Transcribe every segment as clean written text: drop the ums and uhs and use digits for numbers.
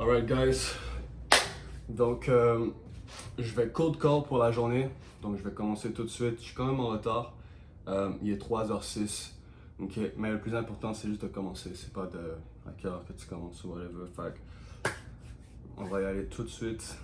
Alright guys, donc je vais cold call pour la journée, donc je vais commencer tout de suite. Je suis quand même en retard, il est 3h06, ok, mais le plus important c'est juste de commencer, c'est pas de à quelle heure que tu commences ou whatever. Fait que on va y aller tout de suite.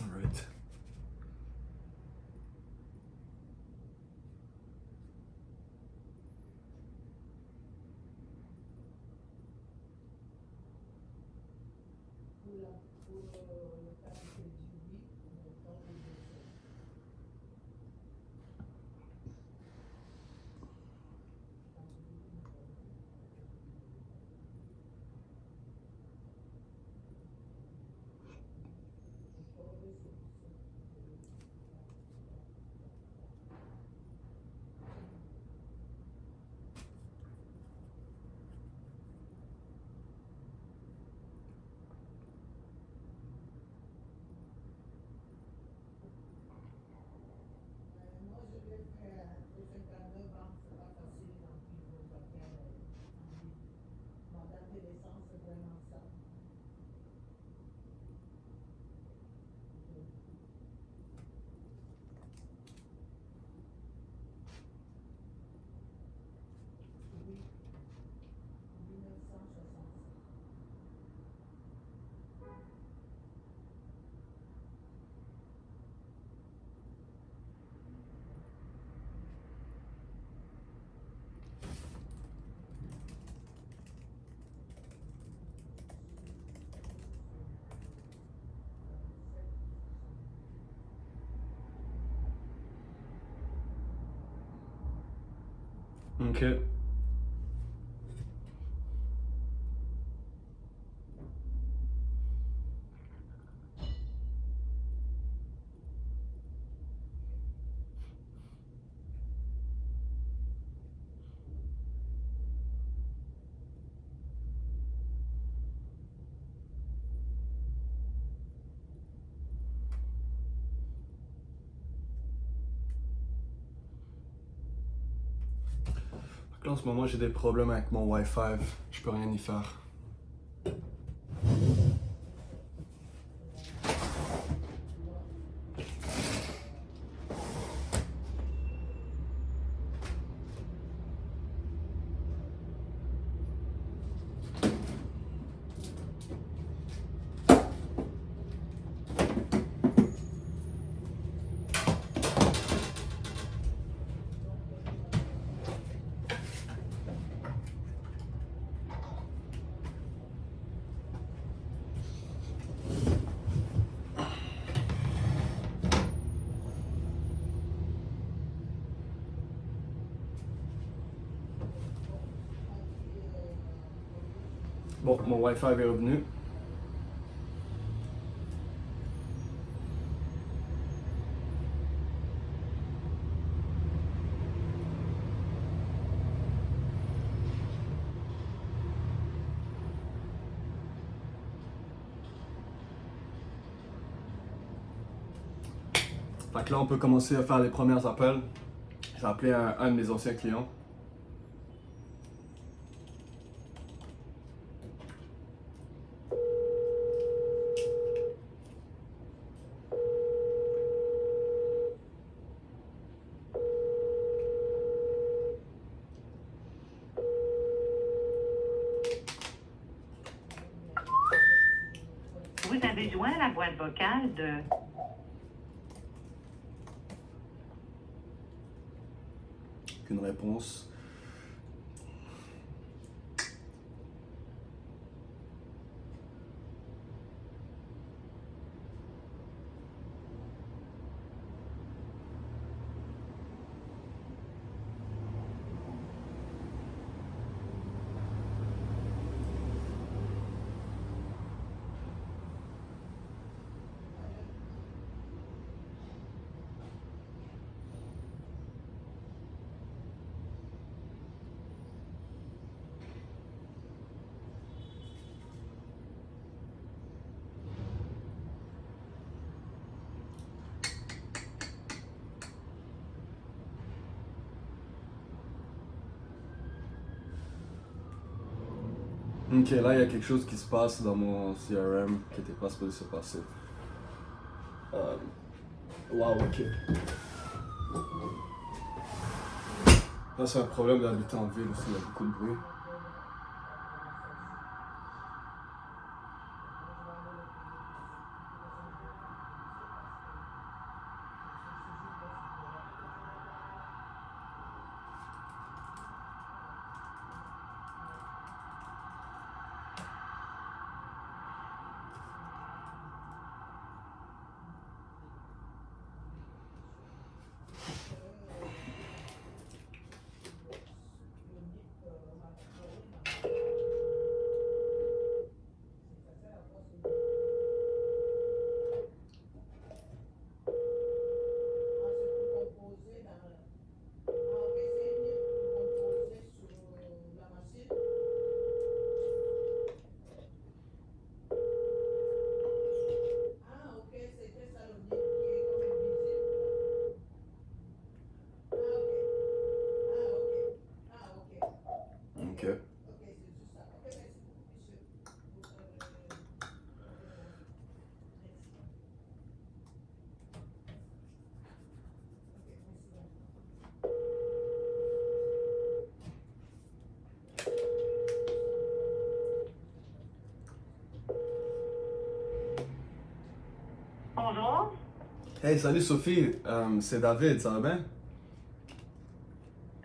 Alright. Ok. Là, en ce moment, j'ai des problèmes avec mon Wi-Fi. Je peux rien y faire. Bon, mon Wi-Fi est revenu. Fait que là, on peut commencer à faire les premiers appels. Je vais appeler un de mes anciens clients. Vous avez joint la boîte vocale de... Aucune réponse. Ok, là, il y a quelque chose qui se passe dans mon CRM qui n'était pas supposé se passer. Wow, ok. Là, c'est un problème d'habiter en ville aussi, il y a beaucoup de bruit. Ok. Bonjour. Hey, salut Sophie, c'est David, ça va bien?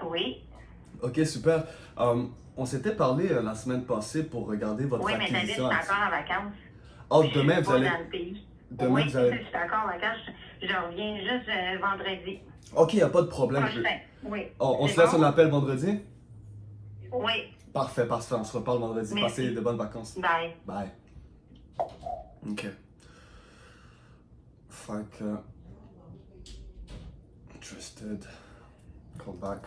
Oui. Ok, super. On s'était parlé la semaine passée pour regarder votre Oui, mais David, je suis acquisition. encore en vacances. Oh, Je demain, suis vous pas allez. dans le pays. Demain, Oui, vous allez. je suis encore en vacances. Je reviens juste vendredi Ok, il n'y a pas de problème. prochain. Oui. On C'est se laisse bon? un appel vendredi? Oui. Parfait, parfait. On se reparle vendredi. Merci. Passez de bonnes vacances. Bye. Bye. Ok. Fait que. Interested. Call back.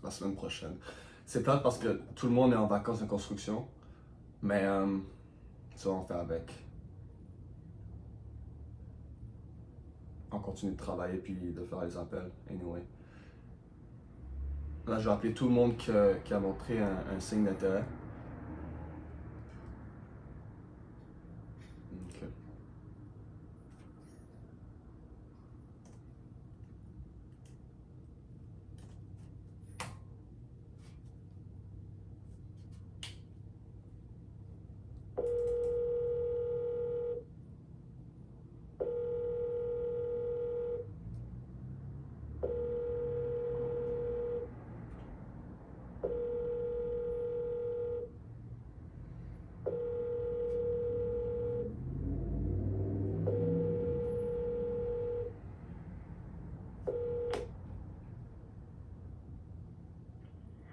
la semaine prochaine. C'est plate parce que tout le monde est en vacances de construction, mais ça on fait avec. On continue de travailler puis de faire les appels, anyway. Là, je vais appeler tout le monde qui a montré un signe d'intérêt. Ok.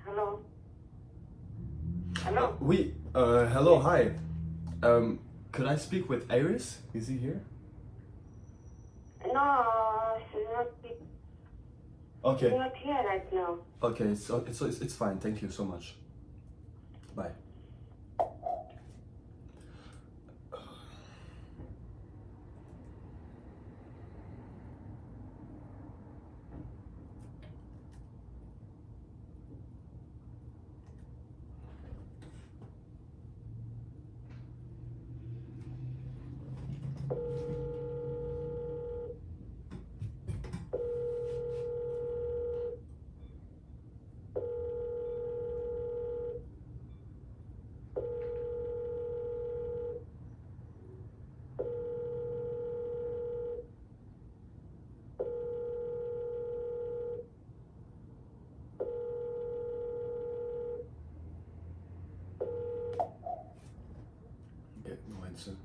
Hello? Hello? Oui, hello, hi. Could I speak with Iris? Is he here? No, she's Okay. not here right now. Okay, it's fine. Thank you so much. Bye. Okay, no answer.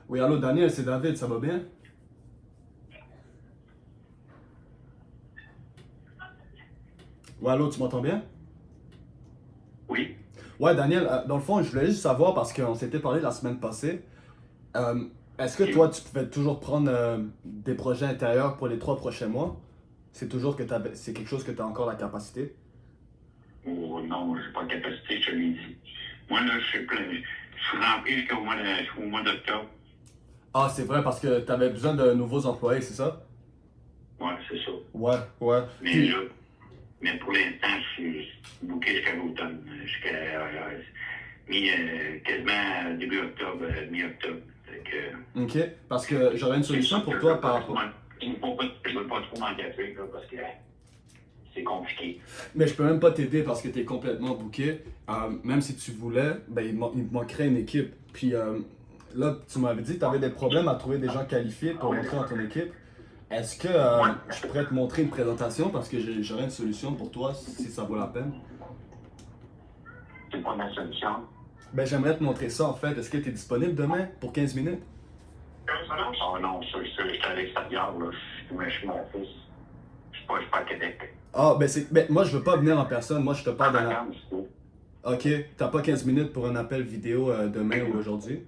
Oui, allô Daniel, c'est David, ça va bien? Ouais, allô, tu m'entends bien? Oui, Ouais, Daniel, dans le fond, je voulais juste savoir parce qu'on s'était parlé la semaine passée. euh, Est-ce que toi, tu pouvais toujours prendre des projets intérieurs pour les 3 prochains mois? C'est quelque chose que tu as encore la capacité? ou non, j'ai pas de capacité, je te l'ai dit. Moi, là, je suis plein. Je suis rempli jusqu'au mois d'octobre. Ah, c'est vrai parce que tu avais besoin de nouveaux employés, c'est ça? Ouais, c'est ça. Ouais, ouais. Mais Puis- là, mais pour l'instant, je suis booké jusqu'à l'automne. Quasiment début octobre, mi-octobre. Fait que, Ok, parce que j'aurais une solution pour toi par rapport. Je ne veux pas trop m'engager, là, parce que c'est compliqué. Mais je peux même pas t'aider parce que tu es complètement booké. Même si tu voulais, ben, il me manquerait une équipe. Puis là, tu m'avais dit que tu avais des problèmes à trouver des gens qualifiés pour rentrer dans ton équipe. Est-ce que je pourrais te montrer une présentation parce que j'aurais une solution pour toi si ça vaut la peine? C'est pas ma solution. Ben, j'aimerais te montrer ça en fait. Est-ce que tu es disponible demain pour 15 minutes? Oh non, je suis à l'extérieur, là. Je suis mon fils. Je suis pas à Québec. Ah, ben, moi je veux pas venir en personne. Moi je te parle En de la. vacances, c'est tout. Ok, t'as pas 15 minutes pour un appel vidéo demain ou aujourd'hui?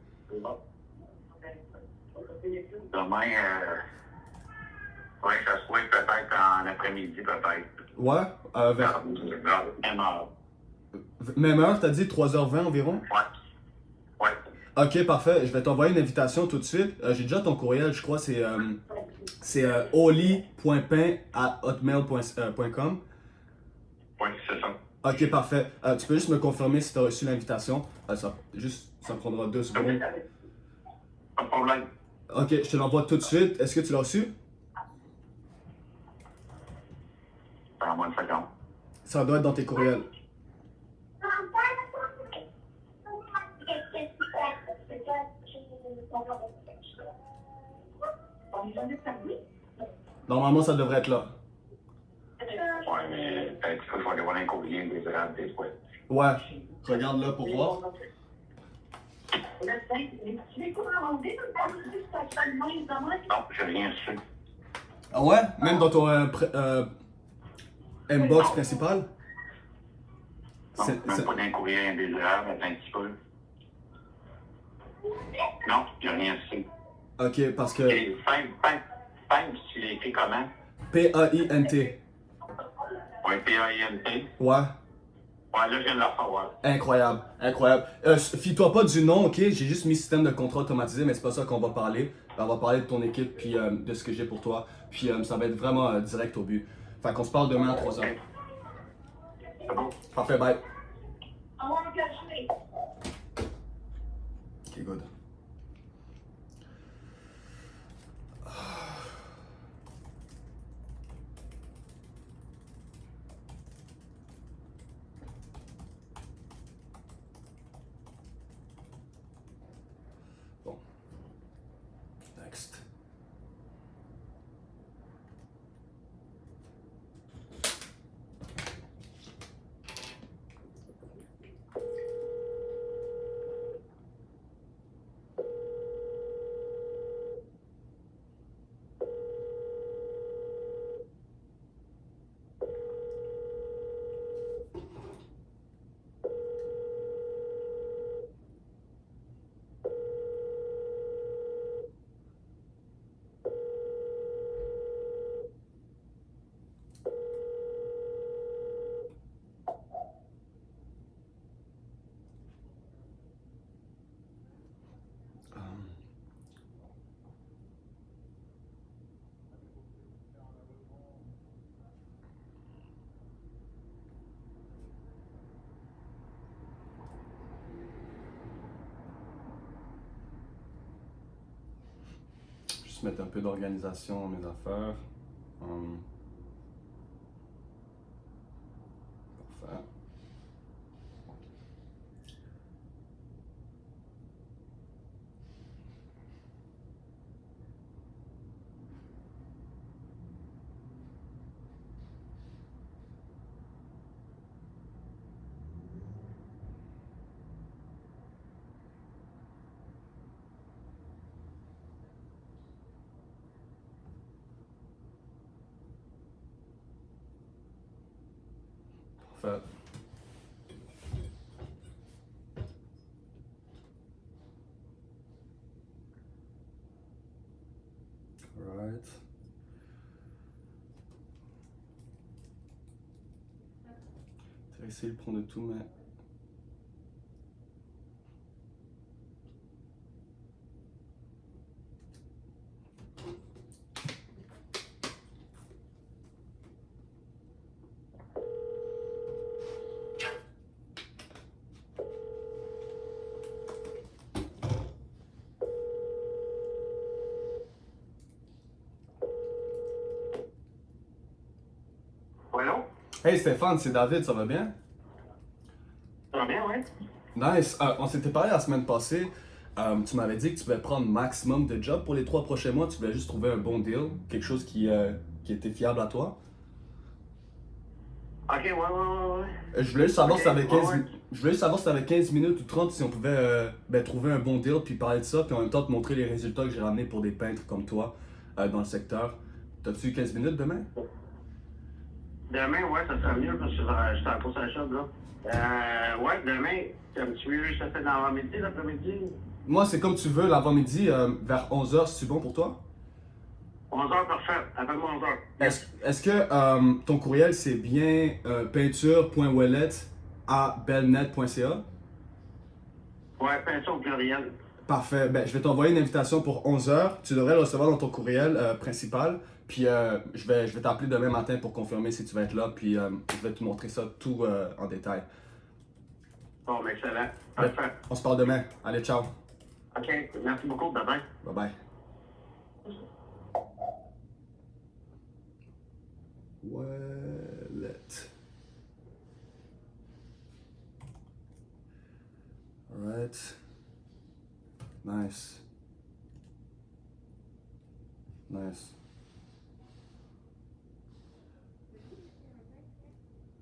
Demain, ouais, ça se pourrait peut-être en après-midi, peut-être. Ouais, vers Même heure. même heure, t'as dit 3h20 environ? Ouais. Ouais. Ok, parfait. Je vais t'envoyer une invitation tout de suite. J'ai déjà ton courriel, je crois, c'est oli.pain@hotmail.com. Ouais, c'est ça. Ok, parfait. Tu peux juste me confirmer si tu as reçu l'invitation. Ça prendra 2 secondes. Pas de problème. Ok, je te l'envoie tout de suite. Est-ce que tu l'as reçu? Prends-moi une seconde. Ça doit être dans tes courriels. Normalement, ça devrait être là. Ouais, mais peut-être que je vais aller voir un courrier désirable des fois. Ouais, regarde là pour voir. Non, j'ai rien reçu. Ah ouais? Même dans ton inbox principal? Non, même pas d'un courrier indésirable, attends un petit peu. Non, j'ai rien reçu. Ok, parce que Et Paint, tu l'as écrit comment? P-A-I-N-T. Ouais, P-A-I-N-T. Ouais. Ouais, là, je viens de la recevoir. Incroyable, incroyable. Fie-toi pas du nom, ok? J'ai juste mis système de contrat automatisé, mais c'est pas ça qu'on va parler. On va parler de ton équipe puis de ce que j'ai pour toi. Puis ça va être vraiment direct au but. Fait qu'on se parle demain à 3h. C'est bon? Parfait, bye. Ok, good. Bon. Next. Juste mettre un peu d'organisation dans mes affaires. Parfait. Parfait. Alright. Je vais essayer de prendre tout, mais. Voilà. Hey Stéphane, c'est David, ça va bien? Ça va bien, ouais? Nice. On s'était parlé la semaine passée. Tu m'avais dit que tu voulais prendre maximum de jobs pour les 3 prochains mois. Tu voulais juste trouver un bon deal, quelque chose qui était fiable à toi. Ok, ouais. Je voulais juste savoir Ok, si t'avais 15 ouais. Je voulais juste savoir si t'avais 15 minutes ou 30 si on pouvait trouver un bon deal puis parler de ça puis en même temps te montrer les résultats que j'ai ramenés pour des peintres comme toi dans le secteur. T'as-tu 15 minutes demain? Demain, ouais, ça serait mieux parce que je suis en course à la shop, là. Ouais, demain, comme tu veux, je te fais dans l'avant-midi, l'après-midi. Moi, c'est comme tu veux, l'avant-midi, vers 11h, c'est bon pour toi? 11h, parfait. Appelle-moi 11h. Est-ce que ton courriel, c'est bien peinture.ouellette@belnet.ca? Ouais, peinture au pluriel. Parfait. Ben, je vais t'envoyer une invitation pour 11h. Tu devrais le recevoir dans ton courriel principal. Puis je vais t'appeler demain matin pour confirmer si tu vas être là. Puis je vais te montrer ça tout en détail. Bon, ben, excellent. Ben, Parfait. on se parle demain. Allez, ciao. OK, merci beaucoup. Bye-bye. Bye bye. Ouellette. Alright. Nice. Nice.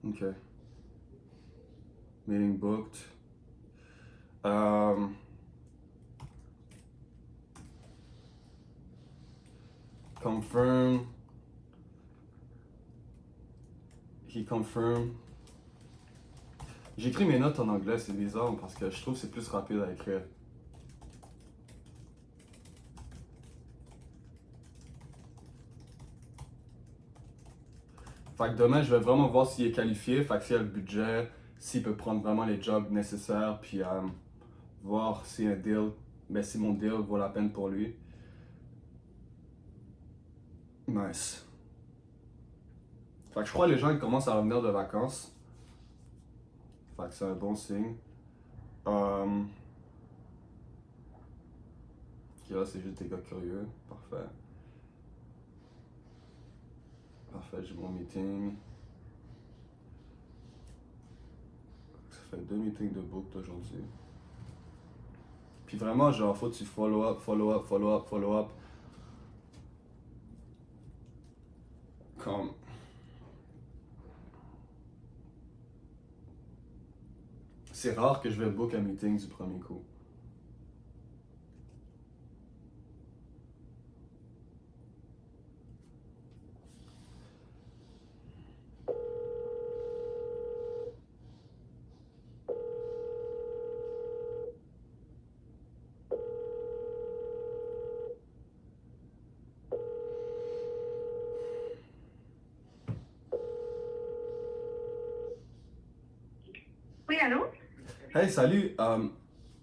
Okay. Meeting booked. Confirm. He confirm. J'écris mes notes en anglais, c'est bizarre parce que je trouve que c'est plus rapide à écrire. Fait que demain, je vais vraiment voir s'il est qualifié, fait que s'il a le budget, s'il peut prendre vraiment les jobs nécessaires, puis voir si un deal, ben si mon deal vaut la peine pour lui. Nice. Fait que je crois que les gens ils commencent à revenir de vacances. Fait que c'est un bon signe. Ok, là c'est juste des gars curieux. Parfait. Parfait, j'ai mon meeting. Ça fait 2 meetings de booked aujourd'hui. Puis vraiment, genre, faut que tu follow up, follow up, follow up, follow up. Comme. C'est rare que je vais book un meeting du premier coup. Oui, allô? Hey, salut!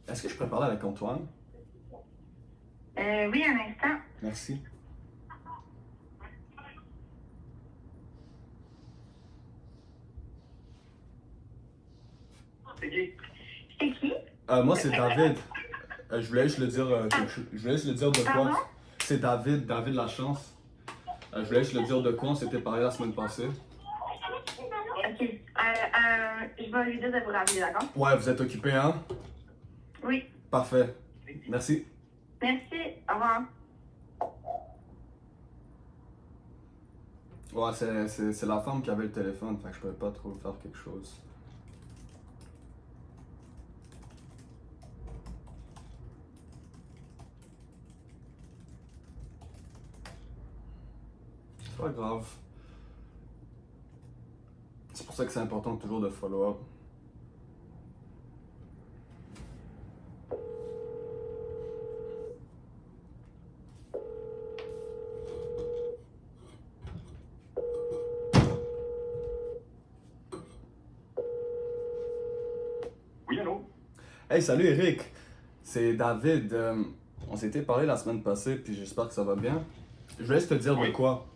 Est-ce que je peux parler avec Antoine? Oui, un instant. Merci. C'est qui? C'est qui? Moi, c'est David. Je voulais juste le dire, je voulais juste le dire de Pardon? quoi. C'est David, David Lachance. Je voulais juste le dire de quoi on s'était parlé la semaine passée. Ok. Je vais lui dire de vous rappeler, d'accord? Ouais, vous êtes occupé, hein? Oui. Parfait. Merci. Merci. Au revoir. Ouais, c'est la femme qui avait le téléphone, fait que je pouvais pas trop faire quelque chose. C'est pas grave. C'est pour ça que c'est important toujours de follow up. Oui, allô? Hey, salut Eric! C'est David. On s'était parlé la semaine passée, puis j'espère que ça va bien. Je voulais juste te dire de Oui. quoi.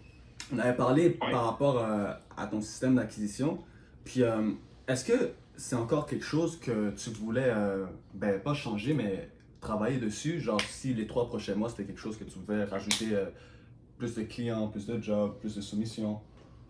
On avait parlé Oui. par rapport à ton système d'acquisition. Puis, est-ce que c'est encore quelque chose que tu voulais, ben pas changer, mais travailler dessus? Genre, si les 3 prochains mois, c'était quelque chose que tu voulais rajouter plus de clients, plus de jobs, plus de soumissions?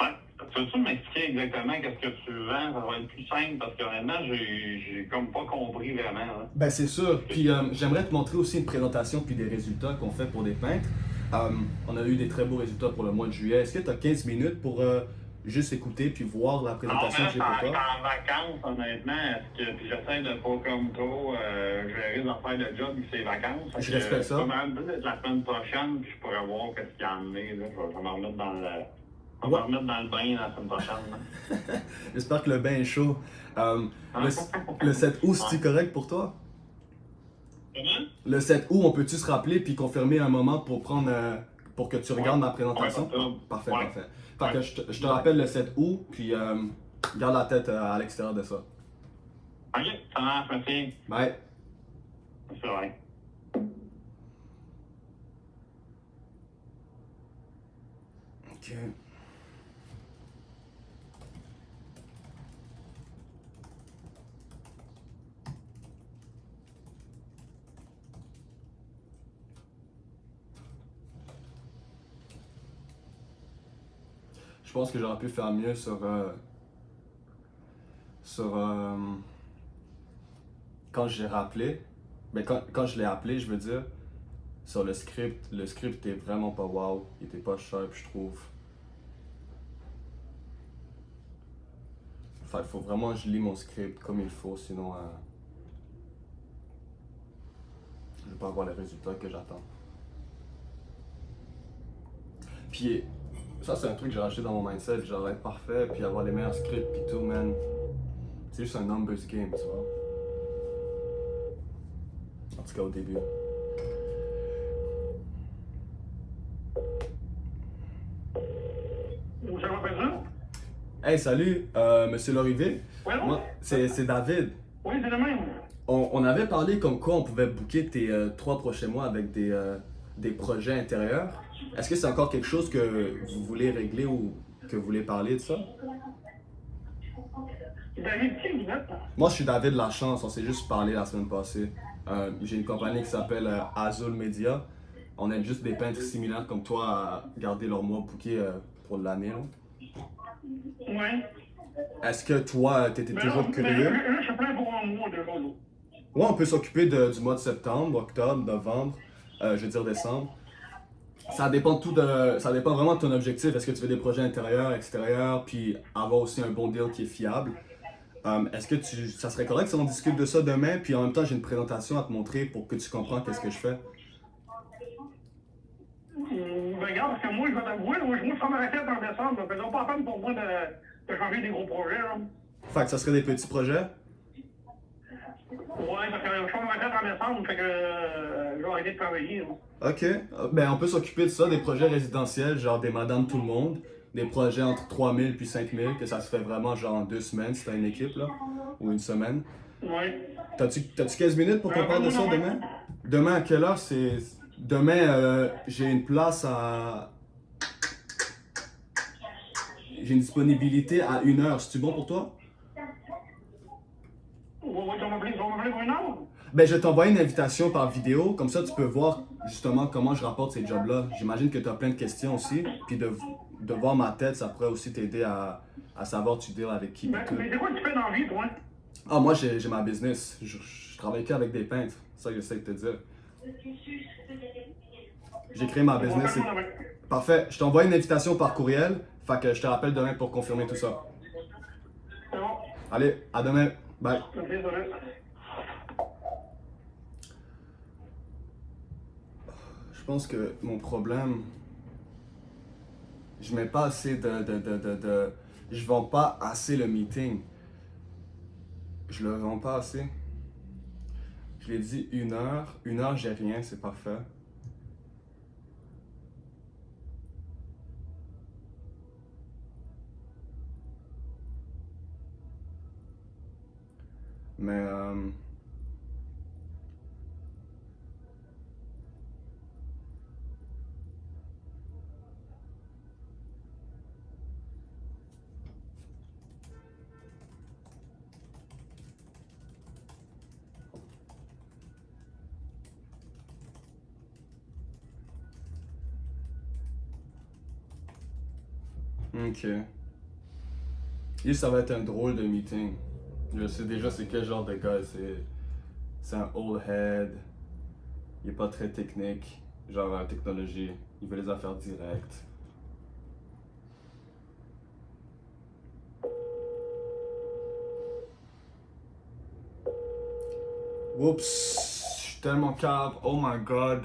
Ouais. Peux-tu m'expliquer exactement qu'est-ce que tu vends? Ça va être plus simple parce que honnêtement, j'ai comme pas compris vraiment. Là. Ben c'est sûr. Puis j'aimerais te montrer aussi une présentation puis des résultats qu'on fait pour des peintres. On a eu des très beaux résultats pour le mois de juillet. Est-ce que tu as 15 minutes pour juste écouter puis voir la Non, présentation mais que j'ai je pour suis toi? en vacances, honnêtement. Puis j'essaie de pas comme trop gérer les affaires de job puis c'est vacances. Fait Je que, respecte ça. Pas mal peut-être la semaine prochaine, puis je pourrais voir qu'est-ce qu'il y en a. Là. Je vais me remettre dans le. Je vais me remettre dans le bain la semaine prochaine. Là. J'espère que le bain est chaud. Le 7 août, c'est-tu correct pour toi? Comment? Le 7 août, on peut-tu se rappeler puis confirmer un moment pour prendre pour que tu regardes ma présentation? Ouais, Parfait, ouais. parfait. Fait que je te rappelle le 7 août, puis garde la tête à l'extérieur de ça. Ok, ça marche, merci. Bye. C'est vrai. Ok. Je pense que j'aurais pu faire mieux sur quand j'ai rappelé, mais quand je l'ai appelé, je veux dire, sur le script est vraiment pas wow, il était pas sharp, je trouve. Fait, faut vraiment que je lis mon script comme il faut, sinon je vais pas avoir les résultats que j'attends. Puis ça, c'est un truc que j'ai rajouté dans mon mindset, genre être parfait, puis avoir les meilleurs scripts, puis tout, man. C'est juste un numbers game, tu vois. En tout cas, au début. Ça va pas ça? Hey, salut, Monsieur Lorivier. Oui, Moi, c'est David. oui, c'est le même. On avait parlé comme quoi on pouvait booker tes 3 prochains mois avec des projets intérieurs. Est-ce que c'est encore quelque chose que vous voulez régler ou que vous voulez parler de ça? David, qui vous êtes? Moi, je suis David Lachance, on s'est juste parlé la semaine passée. J'ai une compagnie qui s'appelle Azul Media. On aide juste des peintres similaires comme toi à garder leur mois booké pour l'année. Là. Oui. Est-ce que toi, t'étais toujours curieux? Là, je suis plein pour un mois déjà, là. Ouais, on peut s'occuper du mois de septembre, octobre, novembre, je veux dire décembre. Ça dépend ça dépend vraiment de ton objectif. Est-ce que tu veux des projets intérieurs, extérieurs, puis avoir aussi un bon deal qui est fiable? Est-ce que ça serait correct si on discute de ça demain, puis en même temps j'ai une présentation à te montrer pour que tu comprennes qu'est-ce que je fais? Ben, regarde, parce que moi, je vais t'avouer, moi, je ferai ma retraite en décembre. Faisons pas la peine pour moi de changer des gros projets, là. Fait que ça serait des petits projets? Ouais, parce que je ferai ma retraite en décembre, fait que je vais arrêter de travailler, là. Ok. Ben on peut s'occuper de ça, des projets résidentiels, genre des Madame Tout le Monde, des projets entre 3000 puis 5000, que ça se fait vraiment genre en 2 semaines si t'as une équipe, là, ou une semaine. Ouais. T'as-tu 15 minutes pour qu'on parle de ça demain? Demain à quelle heure c'est... Demain, j'ai une place à... J'ai une disponibilité à 1 heure. C'est-tu bon pour toi? Ouais, tu vas m'appeler pour une heure? Ben, je vais t'envoyer une invitation par vidéo. Comme ça, tu peux voir justement comment je rapporte ces jobs-là. J'imagine que tu as plein de questions aussi. Puis de voir ma tête, ça pourrait aussi t'aider à savoir tu deals avec qui. Mais c'est quoi que tu fais dans la vie, toi? Ah, moi, j'ai ma business. Je travaille qu'avec des peintres. C'est ça que j'essaie de te dire. J'ai créé ma business. Parfait. Je t'envoie une invitation par courriel. Fait que je te rappelle demain pour confirmer tout ça. C'est bon. Allez, à demain. Bye. Désolé. Je pense que mon problème, je mets pas assez je vends pas assez le meeting. Je le vends pas assez. Je l'ai dit 1 heure. 1 heure, j'ai rien, c'est parfait. Mais ok. Et ça va être un drôle de meeting. Je sais déjà c'est quel genre de gars. C'est un old head. Il est pas très technique. Genre en technologie. Il veut les affaires directes. Oups. Je suis tellement cave. Oh my god.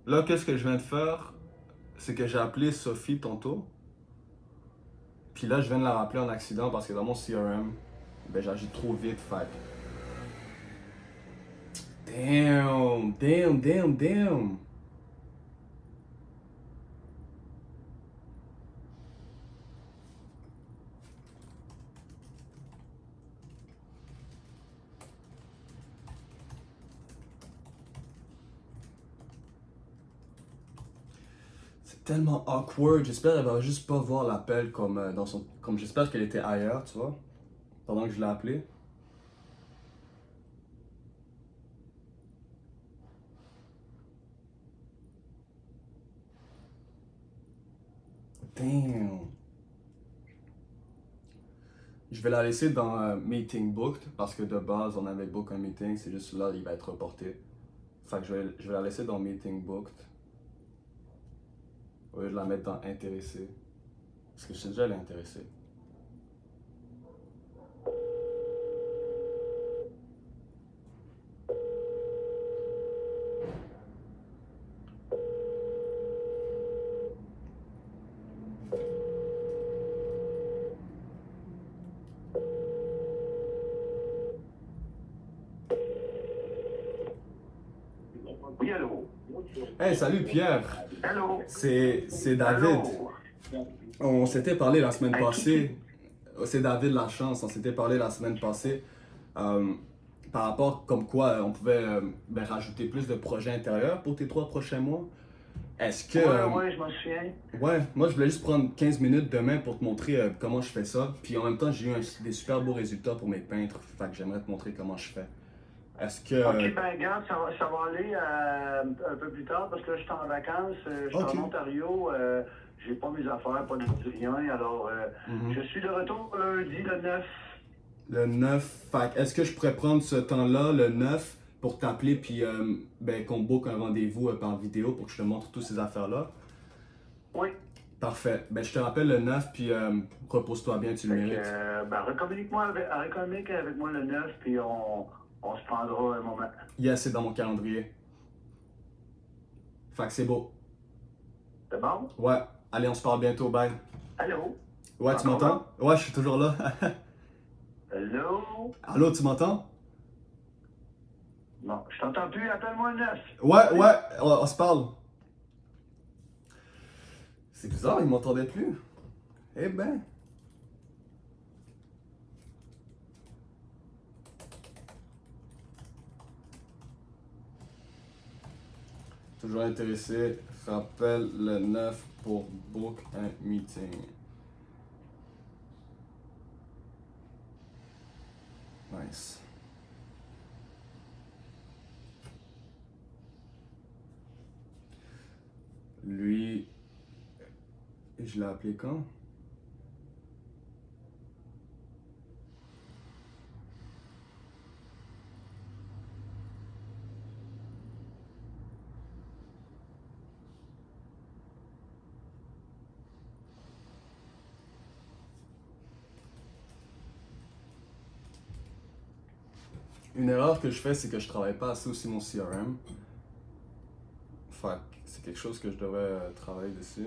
Là, qu'est-ce que je viens de faire? C'est que j'ai appelé Sophie tantôt. Puis là, je viens de la rappeler en accident parce que dans mon CRM, ben j'agis trop vite, fait. Damn. C'est tellement awkward. J'espère qu'elle va juste pas voir l'appel comme dans son. Comme j'espère qu'elle était ailleurs, tu vois. Pendant que je l'ai appelée. Damn. Je vais la laisser dans Meeting Booked parce que de base on avait book un meeting, c'est juste là il va être reporté. Fait que je vais la laisser dans Meeting Booked. Au lieu de la mettre dans Intéressé. Parce que je sais déjà elle est intéressée. Oui, allô? Hey, salut Pierre, Allô? c'est David. Allô? On s'était parlé la semaine Hey, passée. C'est David Lachance, on s'était parlé la semaine passée euh, par rapport comme quoi on pouvait rajouter plus de projets intérieurs pour tes 3 prochains mois. Est-ce que... Ouais, je m'en souviens. ouais, moi je voulais juste prendre 15 minutes demain pour te montrer comment je fais ça. Puis en même temps, j'ai eu des super beaux résultats pour mes peintres. Fait que j'aimerais te montrer comment je fais. Est-ce que... OK, ben regarde, ça va aller un peu plus tard parce que là, je suis en vacances, je suis Ok. en Ontario, j'ai pas mes affaires, pas de rien, alors Mhm. je suis de retour lundi le 9. Le 9, fait que est-ce que je pourrais prendre ce temps-là, le 9, pour t'appeler puis qu'on book un rendez-vous par vidéo pour que je te montre toutes ces affaires-là? Oui. Parfait. Ben, je te rappelle le 9 puis repose-toi bien, tu le Fait que, mérites. recommunique avec moi le 9, puis on se prendra un moment. Yes, c'est dans mon calendrier. Fait que c'est beau. C'est bon? Ouais, allez, on se parle bientôt, bye. Allô? Ouais, tu Encore m'entends? Ouais, je suis toujours là. Allô? Allô, tu m'entends? Non, je t'entends plus, appelle-moi le 9. Ouais, on se parle. C'est bizarre, il m'entendait plus. Eh ben. Toujours intéressé, rappelle le 9 pour book un meeting. Nice. Lui, je l'ai appelé quand? Une erreur que je fais, c'est que je travaille pas assez aussi mon CRM. Fait que c'est quelque chose que je devrais travailler dessus.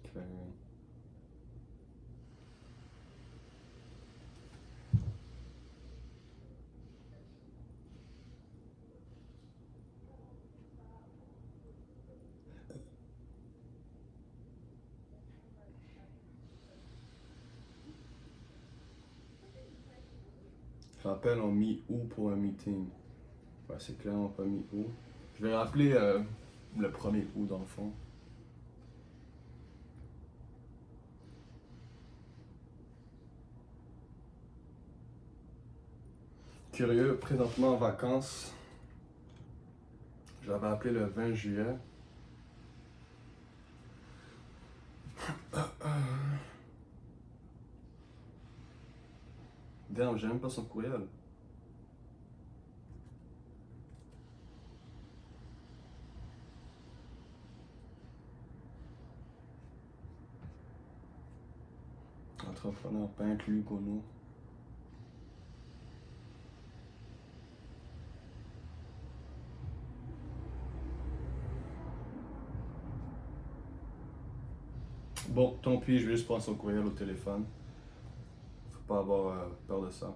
Ok. Rappel en mi-août pour un meeting. Ouais, c'est clairement pas mi-août. Je vais rappeler le 1er août dans le fond. Curieux, présentement en vacances. Je l'avais appelé le 20 juillet. Damn, j'ai même pas son courriel. Entrepreneur peintre, Lugono. Bon, tant pis, je vais juste prendre son courriel au téléphone. Faut pas avoir peur de ça.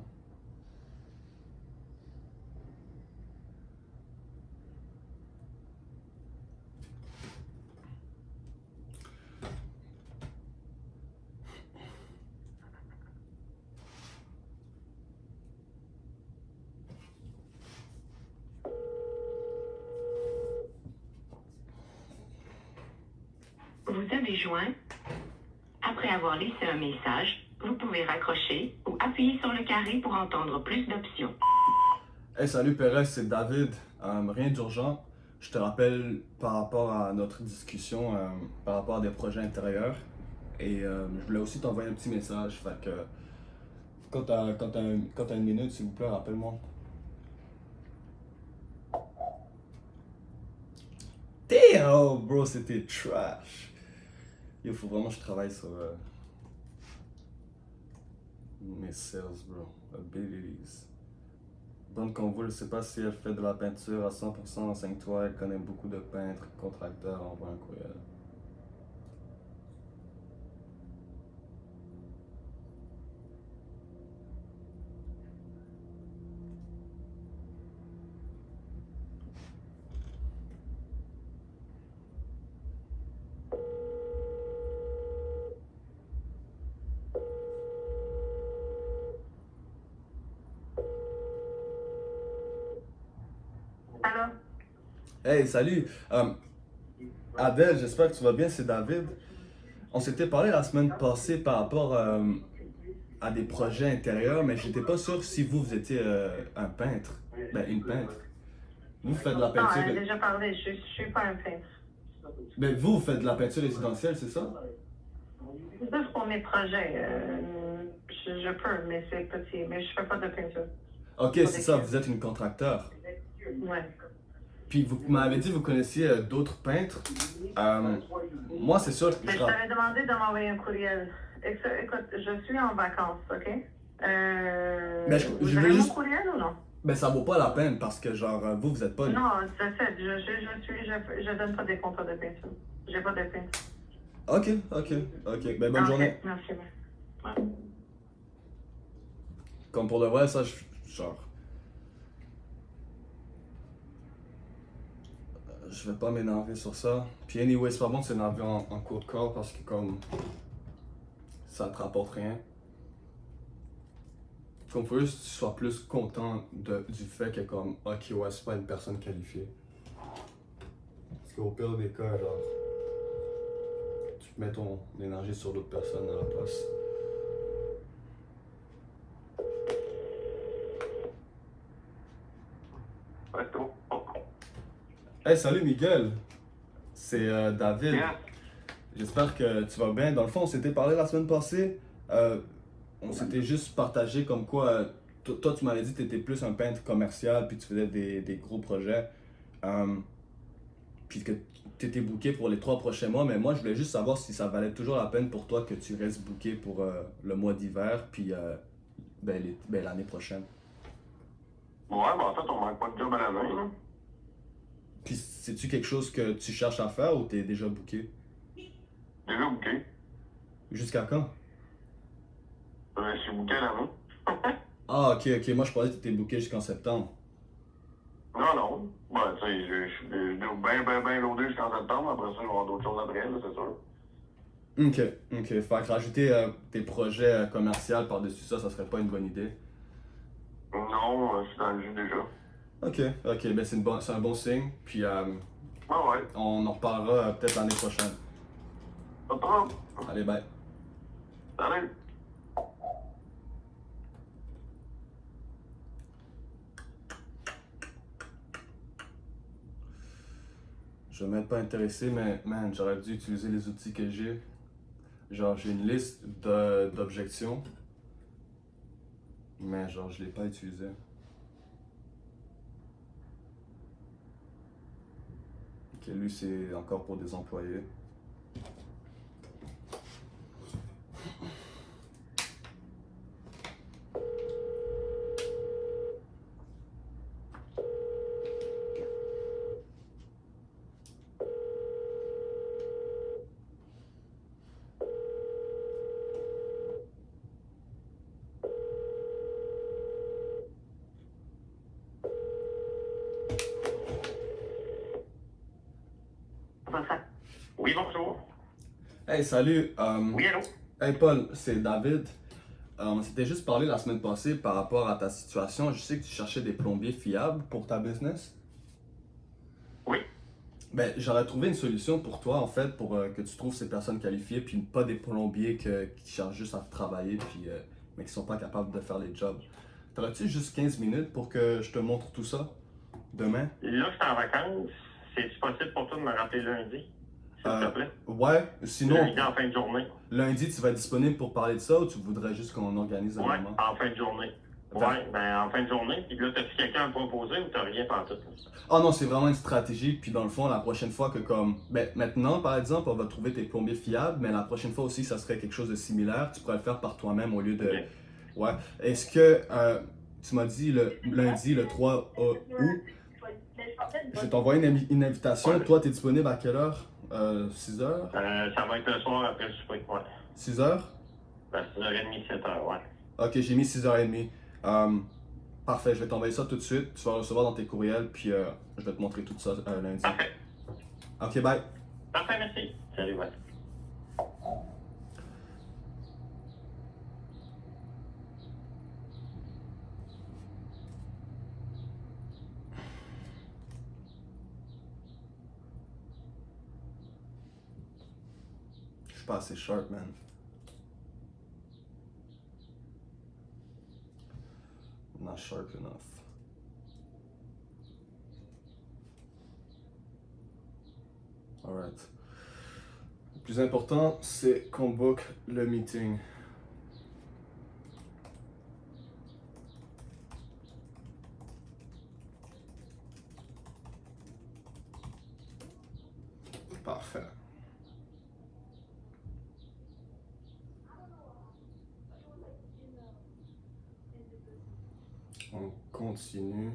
Vous avez joint. Après avoir laissé un message, vous pouvez raccrocher ou appuyer sur le carré pour entendre plus d'options. Hey, salut Perez, c'est David. Rien d'urgent. Je te rappelle par rapport à notre discussion, par rapport à des projets intérieurs. Et je voulais aussi t'envoyer un petit message. Fait que quand t'as une minute, s'il vous plaît, rappelle-moi. Damn, bro, c'était trash. Il faut vraiment que je travaille sur Mes sales, bro. Abilities. Bonne convo, je sais pas si elle fait de la peinture à 100%, renseigne-toi, elle connaît beaucoup de peintres, contracteurs, envoie un courriel. Allô? Hey, salut! Adèle, j'espère que tu vas bien, c'est David. On s'était parlé la semaine passée par rapport à des projets intérieurs, mais j'étais pas sûr si vous étiez un peintre. Ben, une peintre. Vous faites de la Non, peinture. elle a déjà parlé, je suis pas un peintre. Ben, vous faites de la peinture résidentielle, c'est ça? C'est ça pour mes projets. Je peux, mais c'est petit. Mais je fais pas de peinture. Ok, c'est ça, vous êtes une contracteur. Ouais. Puis vous m'avez dit que vous connaissiez d'autres peintres. Moi, c'est sûr que Mais je t'avais demandé de m'envoyer un courriel. Écoute, je suis en vacances, OK? Mais je vous veux avez juste- mon courriel ou non? Ben, ça vaut pas la peine parce que, genre, vous êtes pas. Non, c'est fait. Je donne pas des contrats de peinture. J'ai pas de peinture. Ok. Ben, bonne journée. Merci. Ouais. Comme pour de vrai, ça, genre. Je vais pas m'énerver sur ça. Puis, anyway, c'est pas bon de s'énerver en cours de corps parce que, comme. Ça te rapporte rien. Comme faut juste que tu sois plus content du fait que, comme, ok, ouais, c'est pas une personne qualifiée. Parce qu'au pire des cas, genre. Tu mets ton énergie sur d'autres personnes à la place. Ouais, c'est bon. Hey, salut Miguel! C'est David. Bien. J'espère que tu vas bien. Dans le fond, on s'était parlé la semaine passée. On s'était juste partagé comme quoi. Toi, tu m'avais dit que tu étais plus un peintre commercial, puis tu faisais des gros projets. Puis que tu étais booké pour les 3 prochains mois. Mais moi, je voulais juste savoir si ça valait toujours la peine pour toi que tu restes booké pour le mois d'hiver, puis l'année prochaine. Ouais, ben en fait, on manque pas de job à la main, là. Puis, c'est-tu quelque chose que tu cherches à faire ou t'es déjà booké? Déjà booké. Jusqu'à quand? Je suis booké à la main. Ah, ok. Moi, je pensais que tu étais booké jusqu'en septembre. Non. Ben, tu sais, je dois bien loader jusqu'en septembre. Après ça, je vais avoir d'autres choses après, là, c'est sûr. Ok. Fait que rajouter tes projets commerciaux par-dessus ça serait pas une bonne idée. Non, je suis dans le jus déjà. Ok. Ben, c'est un bon signe. Puis, Ah ouais, on en reparlera peut-être l'année prochaine. pas de problème. Allez, bye. Salut. Je vais m'être pas intéressé, mais man, j'aurais dû utiliser les outils que j'ai. Genre, j'ai une liste d'objections. Mais genre, je l'ai pas utilisé. Ok, lui, c'est encore pour des employés. Oui, bonjour. Hey, salut. Oui, allô? Hey Paul, c'est David. On s'était juste parlé la semaine passée par rapport à ta situation. Je sais que tu cherchais des plombiers fiables pour ta business. Oui. Ben, j'aurais trouvé une solution pour toi, en fait, pour que tu trouves ces personnes qualifiées, puis pas des plombiers qui cherchent juste à travailler, puis, mais qui sont pas capables de faire les jobs. T'aurais-tu juste 15 minutes pour que je te montre tout ça demain? Là, je suis en vacances. C'est-tu possible pour toi de me rappeler lundi? S'il te plaît? Ouais, sinon, Lundi en fin de journée. lundi, tu vas être disponible pour parler de ça ou tu voudrais juste qu'on organise un Ouais, moment? en fin de journée. Ouais, ben en fin de journée. Puis là, t'as-tu quelqu'un à me proposer ou t'as rien partout? Ah non, c'est vraiment une stratégie. Puis dans le fond, la prochaine fois que comme... Ben, maintenant, par exemple, on va trouver tes plombiers fiables, mais la prochaine fois aussi, ça serait quelque chose de similaire. Tu pourrais le faire par toi-même au lieu de... Ok. Ouais. Est-ce que tu m'as dit le lundi, le 3 août, je vais t'envoyer une invitation. Ouais. Toi, tu es disponible à quelle heure? 6 heures? Ça va être le soir après le souper, ouais. 6 heures? 6h30, 7h, ouais. Ok, j'ai mis 6h30. Parfait, je vais t'envoyer ça tout de suite. Tu vas le recevoir dans tes courriels, puis je vais te montrer tout ça lundi. Parfait. Ok, bye. Parfait, merci. Salut, ouais. Je suis pas assez sharp, man. Not sharp enough. Alright. Le plus important, c'est qu'on book le meeting. Parfait. On continue.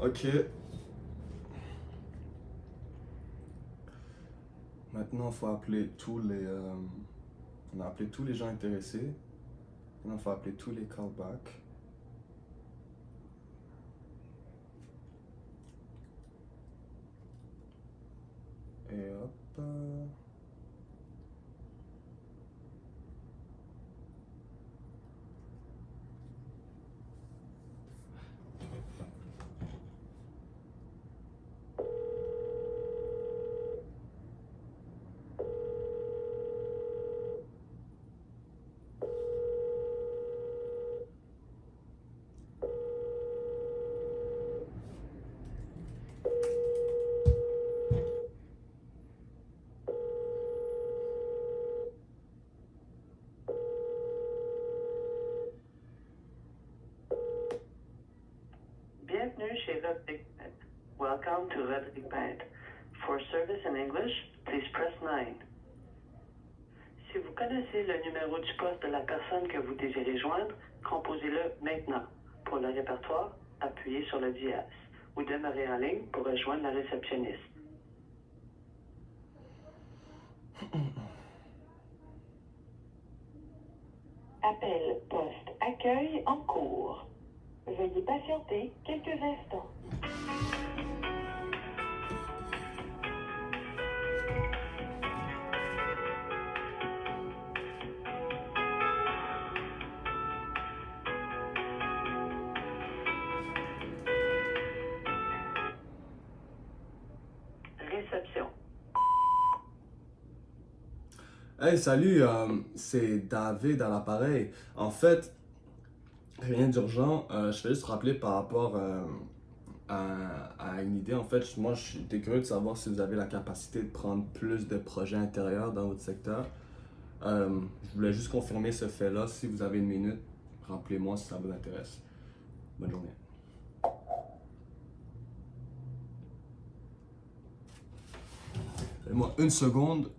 Ok. Maintenant, il faut appeler tous les... on a appelé tous les gens intéressés. Maintenant, il faut appeler tous les callbacks. Et hop. Bienvenue chez Rodrigue Pet. Welcome to Rodrigue Pet. For service in English, please press 9. Si vous connaissez le numéro du poste de la personne que vous désirez joindre, composez-le maintenant. Pour le répertoire, appuyez sur le dièse ou demeurez en ligne pour rejoindre la réceptionniste. Appel poste accueil en cours. Veuillez patienter quelques instants. Réception. Hey, salut, c'est David à l'appareil. En fait, rien d'urgent. Je fais juste rappeler par rapport à une idée. En fait, moi, j'étais curieux de savoir si vous avez la capacité de prendre plus de projets intérieurs dans votre secteur. Je voulais juste confirmer ce fait-là. Si vous avez une minute, rappelez-moi si ça vous intéresse. Bonne journée. Donnez-moi une seconde.